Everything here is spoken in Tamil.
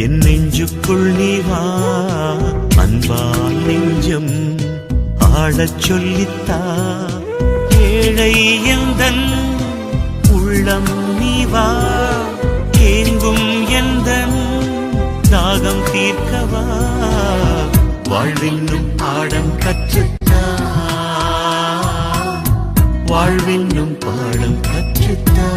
என் நெஞ்சுக்குள் நீ வா அன்பால் நெஞ்சம் ஆடச் சொல்லித்தா ஏழை எந்தன் உள்ளம் நீ வா ஏங்கும் எந்தன் தாகம் தீர்க்கவா வாழ்வென்னும் பாடம் கற்றுத்தா வாழ்வென்னும் பாடம் கற்றுத்தா